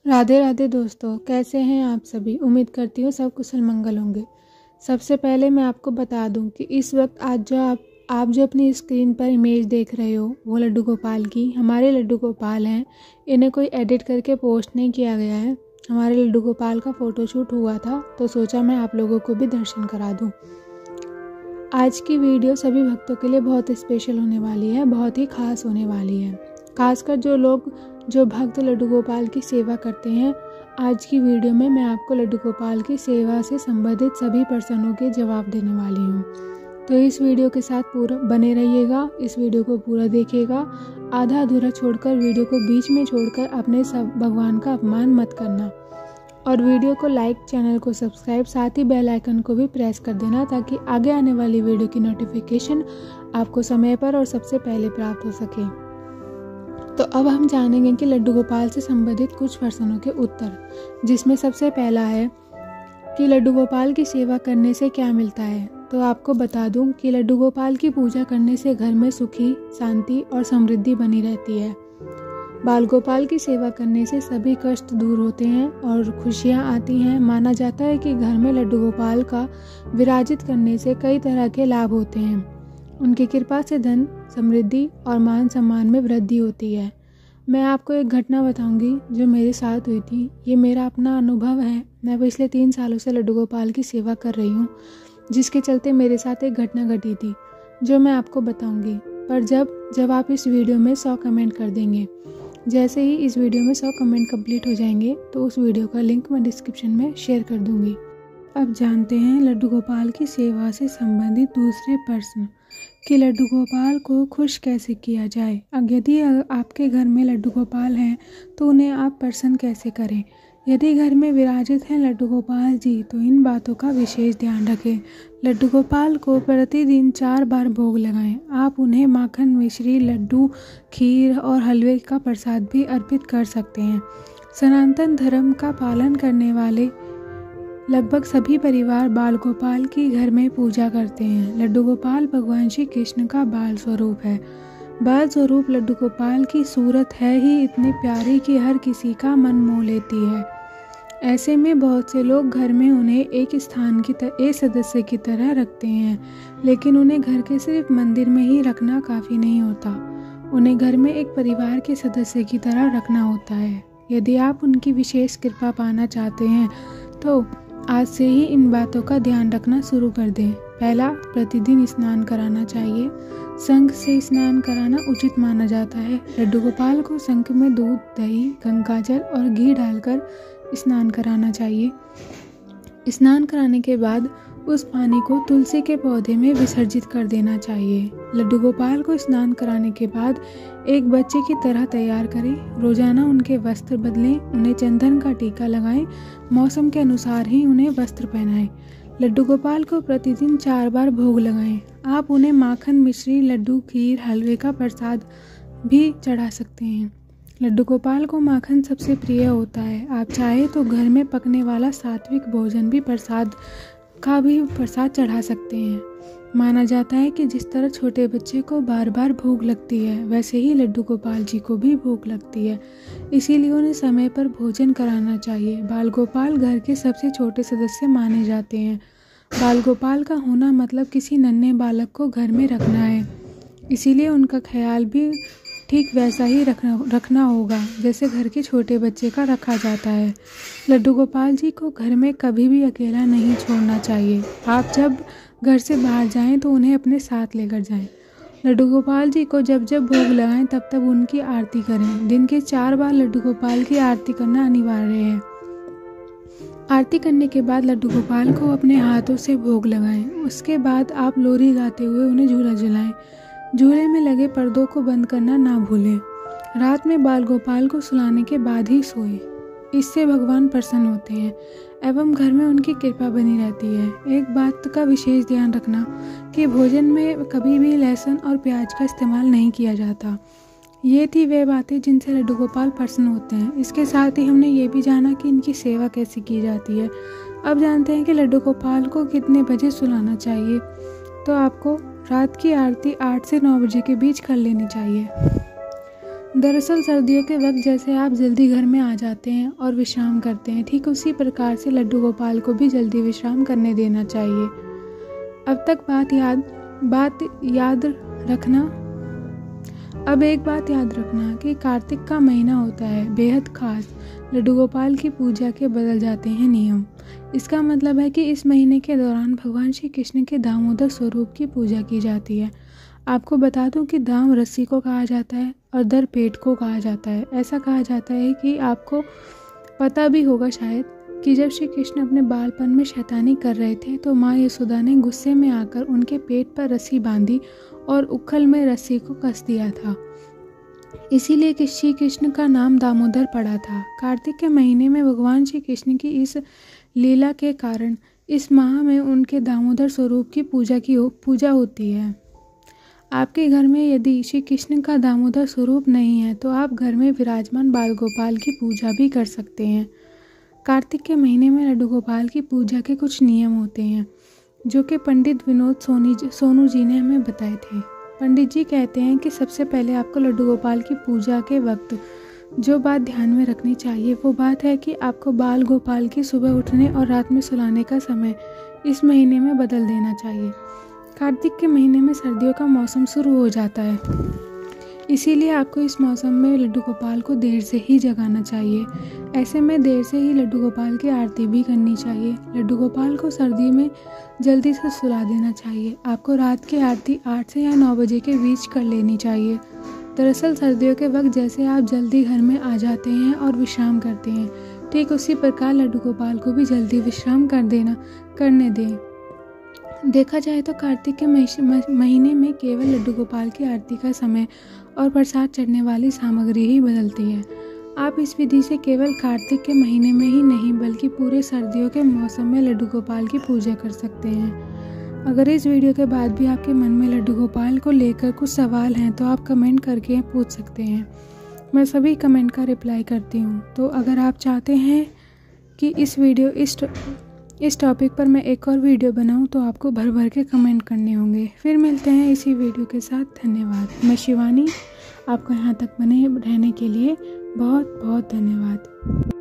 राधे राधे दोस्तों, कैसे हैं आप सभी। उम्मीद करती हूँ सब कुशल मंगल होंगे। सबसे पहले मैं आपको बता दूं कि इस वक्त आज जो आप जो अपनी स्क्रीन पर इमेज देख रहे हो वो लड्डू गोपाल की हमारे लड्डू गोपाल हैं। इन्हें कोई एडिट करके पोस्ट नहीं किया गया है। हमारे लड्डू गोपाल का फ़ोटोशूट हुआ था तो सोचा मैं आप लोगों को भी दर्शन करा दूँ। आज की वीडियो सभी भक्तों के लिए बहुत स्पेशल होने वाली है, बहुत ही खास होने वाली है। खासकर जो भक्त लड्डू गोपाल की सेवा करते हैं। आज की वीडियो में मैं आपको लड्डू गोपाल की सेवा से संबंधित सभी प्रश्नों के जवाब देने वाली हूँ। तो इस वीडियो के साथ पूरा बने रहिएगा, इस वीडियो को पूरा देखिएगा। आधा अधूरा छोड़कर, वीडियो को बीच में छोड़कर अपने सब भगवान का अपमान मत करना। और वीडियो को लाइक, चैनल को सब्सक्राइब, साथ ही बेल आइकन को भी प्रेस कर देना ताकि आगे आने वाली वीडियो की नोटिफिकेशन आपको समय पर और सबसे पहले प्राप्त हो सके। तो अब हम जानेंगे कि लड्डू गोपाल से संबंधित कुछ प्रश्नों के उत्तर, जिसमें सबसे पहला है कि लड्डू गोपाल की सेवा करने से क्या मिलता है। तो आपको बता दूं कि लड्डू गोपाल की पूजा करने से घर में सुखी, शांति और समृद्धि बनी रहती है। बाल गोपाल की सेवा करने से सभी कष्ट दूर होते हैं और खुशियां आती हैं। माना जाता है कि घर में लड्डू गोपाल का विराजित करने से कई तरह के लाभ होते हैं। उनकी कृपा से धन, समृद्धि और मान सम्मान में वृद्धि होती है। मैं आपको एक घटना बताऊंगी जो मेरे साथ हुई थी। ये मेरा अपना अनुभव है। मैं पिछले 3 सालों से लड्डू गोपाल की सेवा कर रही हूँ, जिसके चलते मेरे साथ एक घटना घटी थी जो मैं आपको बताऊंगी। पर जब आप इस वीडियो में 100 कमेंट कर देंगे, जैसे ही इस वीडियो में 100 कमेंट कंप्लीट हो जाएंगे तो उस वीडियो का लिंक मैं डिस्क्रिप्शन में शेयर कर दूंगी। अब जानते हैं लड्डू गोपाल की सेवा से संबंधित दूसरे प्रश्न कि लड्डू गोपाल को खुश कैसे किया जाए। यदि आपके घर में लड्डू गोपाल हैं तो उन्हें आप प्रसन्न कैसे करें। यदि घर में विराजित हैं लड्डू गोपाल जी तो इन बातों का विशेष ध्यान रखें। लड्डू गोपाल को प्रतिदिन 4 बार भोग लगाएं। आप उन्हें माखन, मिश्री, लड्डू, खीर और हलवे का प्रसाद भी अर्पित कर सकते हैं। सनातन धर्म का पालन करने वाले लगभग सभी परिवार बाल गोपाल की घर में पूजा करते हैं। लड्डू गोपाल भगवान श्री कृष्ण का बाल स्वरूप है। बाल स्वरूप लड्डू गोपाल की सूरत है ही इतनी प्यारी कि हर किसी का मन मोह लेती है। ऐसे में बहुत से लोग घर में उन्हें एक सदस्य की तरह रखते हैं, लेकिन उन्हें घर के सिर्फ मंदिर में ही रखना काफ़ी नहीं होता। उन्हें घर में एक परिवार के सदस्य की तरह रखना होता है। यदि आप उनकी विशेष कृपा पाना चाहते हैं तो आज से ही इन बातों का ध्यान रखना शुरू कर दें। पहला, प्रतिदिन स्नान कराना चाहिए। शंख से स्नान कराना उचित माना जाता है। लड्डू गोपाल को शंख में दूध, दही, गंगाजल और घी डालकर स्नान कराना चाहिए। स्नान कराने के बाद उस पानी को तुलसी के पौधे में विसर्जित कर देना चाहिए। लड्डू गोपाल को स्नान कराने के बाद एक बच्चे की तरह तैयार करें। रोजाना उनके वस्त्र बदलें, उन्हें चंदन का टीका लगाएं, मौसम के अनुसार ही उन्हें वस्त्र पहनाएं। लड्डू गोपाल को प्रतिदिन 4 बार भोग लगाएं। आप उन्हें माखन, मिश्री, लड्डू, खीर, हलवे का प्रसाद भी चढ़ा सकते हैं। लड्डू गोपाल को माखन सबसे प्रिय होता है। आप चाहे तो घर में पकने वाला सात्विक भोजन भी प्रसाद चढ़ा सकते हैं। माना जाता है कि जिस तरह छोटे बच्चे को बार बार भूख लगती है, वैसे ही लड्डू गोपाल जी को भी भूख लगती है। इसीलिए उन्हें समय पर भोजन कराना चाहिए। बाल गोपाल घर के सबसे छोटे सदस्य माने जाते हैं। बाल गोपाल का होना मतलब किसी नन्हे बालक को घर में रखना है। इसीलिए उनका ख्याल भी ठीक वैसा ही रखना होगा जैसे घर के छोटे बच्चे का रखा जाता है। लड्डू गोपाल जी को घर में कभी भी अकेला नहीं छोड़ना चाहिए। आप जब घर से बाहर जाएं तो उन्हें अपने साथ लेकर जाएं। लड्डू गोपाल जी को जब भोग लगाएं तब उनकी आरती करें। दिन के 4 बार लड्डू गोपाल की आरती करना अनिवार्य है। आरती करने के बाद लड्डू गोपाल को अपने हाथों से भोग लगाएं। उसके बाद आप लोरी गाते हुए उन्हें झूला झुलाएं। झूले में लगे पर्दों को बंद करना ना भूलें। रात में बाल गोपाल को सुलाने के बाद ही सोएं। इससे भगवान प्रसन्न होते हैं एवं घर में उनकी कृपा बनी रहती है। एक बात का विशेष ध्यान रखना कि भोजन में कभी भी लहसुन और प्याज का इस्तेमाल नहीं किया जाता। ये थी वे बातें जिनसे लड्डू गोपाल प्रसन्न होते हैं। इसके साथ ही हमने ये भी जाना कि इनकी सेवा कैसे की जाती है। अब जानते हैं कि लड्डू गोपाल को कितने बजे सुलाना चाहिए। तो आपको रात की आरती 8 से 9 बजे के बीच कर लेनी चाहिए। दरअसल सर्दियों के वक्त जैसे आप जल्दी घर में आ जाते हैं और विश्राम करते हैं, ठीक उसी प्रकार से लड्डू गोपाल को भी जल्दी विश्राम करने देना चाहिए। अब एक बात याद रखना कि कार्तिक का महीना होता है बेहद खास। लड्डू गोपाल की पूजा के बदल जाते हैं नियम। इसका मतलब है कि इस महीने के दौरान भगवान श्री कृष्ण के दामोदर स्वरूप की पूजा की जाती है। आपको बता दूं कि दाम रस्सी को कहा जाता है और दर पेट को कहा जाता है। ऐसा कहा जाता है कि आपको पता भी होगा शायद कि जब श्री कृष्ण अपने बालपन में शैतानी कर रहे थे तो माँ यशोदा ने गुस्से में आकर उनके पेट पर रस्सी बांधी और उखल में रस्सी को कस दिया था। इसीलिए कि श्री कृष्ण का नाम दामोदर पड़ा था। कार्तिक के महीने में भगवान श्री कृष्ण की इस लीला के कारण इस माह में उनके दामोदर स्वरूप की पूजा होती है। आपके घर में यदि श्री कृष्ण का दामोदर स्वरूप नहीं है तो आप घर में विराजमान बाल गोपाल की पूजा भी कर सकते हैं। कार्तिक के महीने में लड्डू गोपाल की पूजा के कुछ नियम होते हैं जो कि पंडित विनोद सोनू जी ने हमें बताए थे। पंडित जी कहते हैं कि सबसे पहले आपको लड्डू गोपाल की पूजा के वक्त जो बात ध्यान में रखनी चाहिए वो बात है कि आपको बाल गोपाल की सुबह उठने और रात में सुलाने का समय इस महीने में बदल देना चाहिए। कार्तिक के महीने में सर्दियों का मौसम शुरू हो जाता है, इसीलिए आपको इस मौसम में लड्डू गोपाल को देर से ही जगाना चाहिए। ऐसे में देर से ही लड्डू गोपाल की आरती भी करनी चाहिए। लड्डू गोपाल को सर्दी में जल्दी से सुला देना चाहिए। आपको रात की आरती 8 से या 9 बजे के बीच कर लेनी चाहिए। दरअसल सर्दियों के वक्त जैसे आप जल्दी घर में आ जाते हैं और विश्राम करते हैं, ठीक उसी प्रकार लड्डू गोपाल को भी जल्दी विश्राम करने दें। देखा जाए तो कार्तिक के महीने में केवल लड्डू गोपाल की आरती का समय और प्रसाद चढ़ने वाली सामग्री ही बदलती है। आप इस विधि से केवल कार्तिक के महीने में ही नहीं बल्कि पूरे सर्दियों के मौसम में लड्डू गोपाल की पूजा कर सकते हैं। अगर इस वीडियो के बाद भी आपके मन में लड्डू गोपाल को लेकर कुछ सवाल हैं तो आप कमेंट करके पूछ सकते हैं। मैं सभी कमेंट का रिप्लाई करती हूँ। तो अगर आप चाहते हैं कि इस टॉपिक पर मैं एक और वीडियो बनाऊं तो आपको भर के कमेंट करने होंगे। फिर मिलते हैं इसी वीडियो के साथ। धन्यवाद। मैं शिवानी, आपको यहाँ तक बने रहने के लिए बहुत बहुत धन्यवाद।